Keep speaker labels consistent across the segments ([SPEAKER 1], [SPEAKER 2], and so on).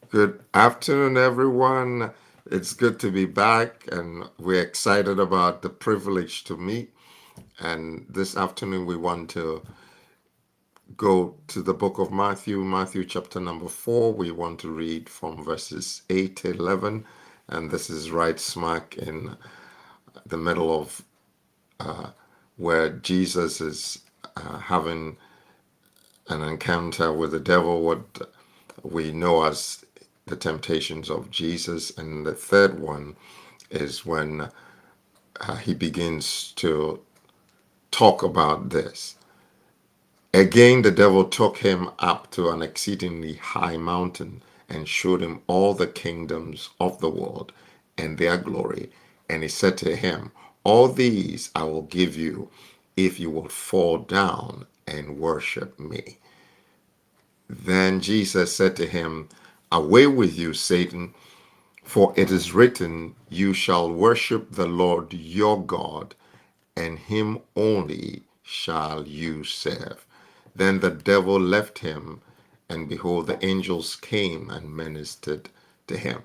[SPEAKER 1] Good afternoon, everyone. It's good to be back, and we're excited about the privilege to meet. And this afternoon, we want to go to the book of Matthew, Matthew chapter number 4. We want to read from verses 8 to 11, and this is right smack in the middle of where Jesus is having an encounter with the devil, what we know as the temptations of Jesus. And the third one is when he begins to talk about this. Again, the devil took him up to an exceedingly high mountain and showed him all the kingdoms of the world and their glory. And he said to him, all these I will give you if you will fall down and worship me. Then Jesus said to him, away with you, Satan, for it is written, you shall worship the Lord your God, and him only shall you serve. Then the devil left him, and behold, the angels came and ministered to him.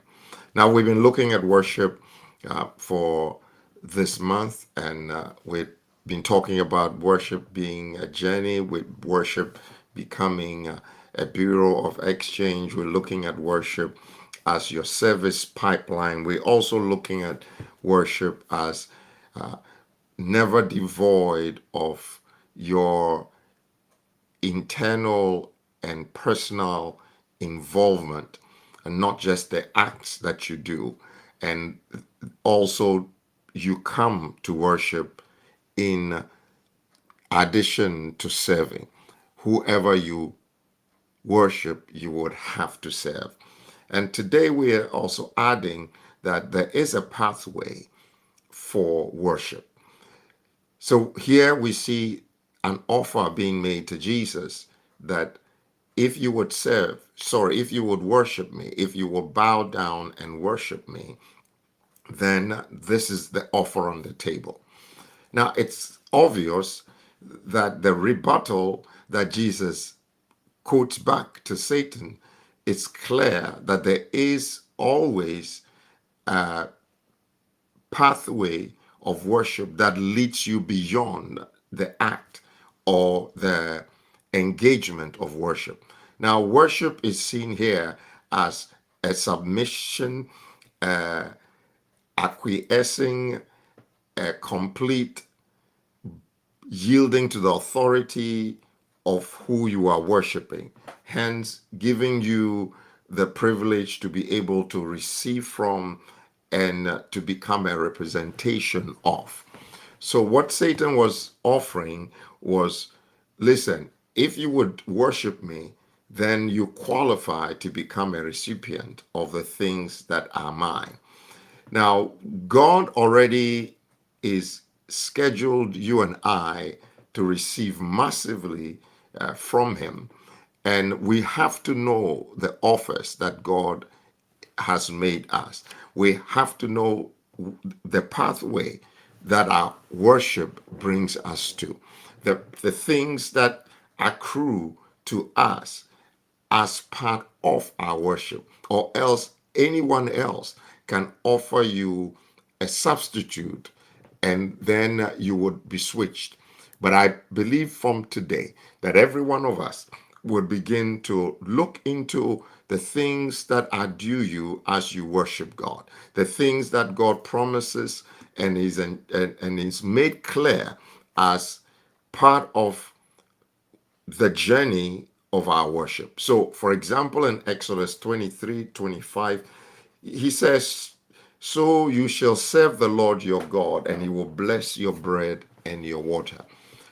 [SPEAKER 1] Now, we've been looking at worship for this month, and we've been talking about worship being a journey, with worship becoming a bureau of exchange. We're looking at worship as your service pipeline. We're also looking at worship as never devoid of your internal and personal involvement, and not just the acts that you do. And also, you come to worship in addition to serving. Whoever you worship, you would have to serve. And today we are also adding that there is a pathway for worship. So here we see an offer being made to Jesus that if you would if you would worship me, if you will bow down and worship me, then this is the offer on the table. Now, it's obvious that the rebuttal that Jesus quotes back to Satan, it's clear that there is always a pathway of worship that leads you beyond the act or the engagement of worship. Now, worship is seen here as a submission, uh, acquiescing, a complete yielding to the authority of who you are worshiping, hence giving you the privilege to be able to receive from and to become a representation of. So, what Satan was offering was, listen, if you would worship me, then you qualify to become a recipient of the things that are mine. Now, God already is scheduled you and I to receive massively from Him. And we have to know the offers that God has made us. We have to know the pathway that our worship brings us to, the things that accrue to us as part of our worship, or else anyone else can offer you a substitute and then you would be switched. But I believe from today that every one of us would begin to look into the things that are due you as you worship God, the things that God promises and is made clear as part of the journey of our worship. So, for example, in Exodus 23:25, he says, so you shall serve the Lord your God, and he will bless your bread and your water.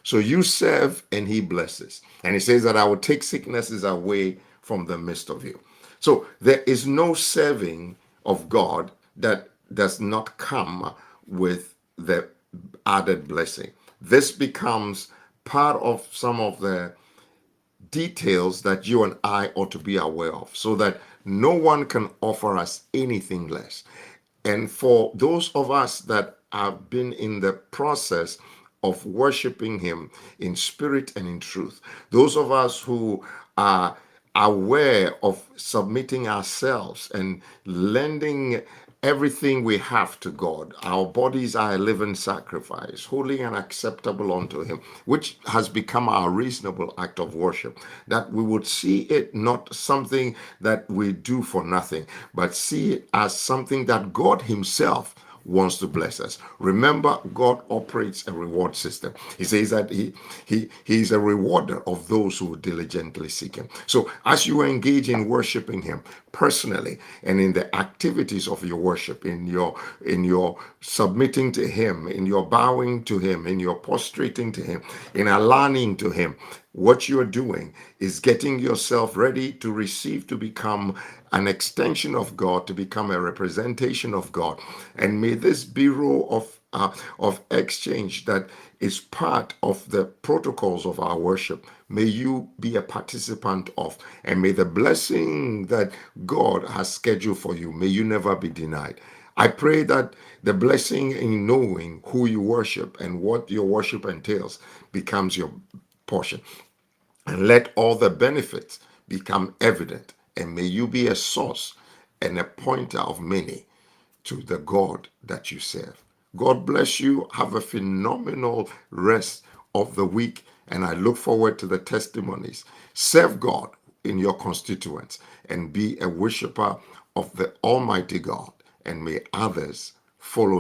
[SPEAKER 1] So you serve, and he blesses. And he says that I will take sicknesses away from the midst of you. So there is no serving of God that does not come with the added blessing. This becomes part of some of the details that you and I ought to be aware of so that no one can offer us anything less. And for those of us that have been in the process of worshiping Him in spirit and in truth, those of us who are aware of submitting ourselves and lending everything we have to God. Our bodies are a living sacrifice, holy and acceptable unto Him, which has become our reasonable act of worship. That we would see it not something that we do for nothing, but see it as something that God Himself wants to bless us. Remember, God operates a reward system. He says that he is a rewarder of those who diligently seek him. So as you engage in worshiping him personally and in the activities of your worship, in your submitting to him, in your bowing to him, in your prostrating to him, in aligning to him, what you're doing is getting yourself ready to receive, to become an extension of God, to become a representation of God. And may this bureau of exchange that is part of the protocols of our worship, may you be a participant of. And may the blessing that God has scheduled for you, may you never be denied. I pray that the blessing in knowing who you worship and what your worship entails becomes your portion. And let all the benefits become evident. And may you be a source and a pointer of many to the God that you serve. God bless you. Have a phenomenal rest of the week. And I look forward to the testimonies. Serve God in your constituents and be a worshiper of the Almighty God. And may others follow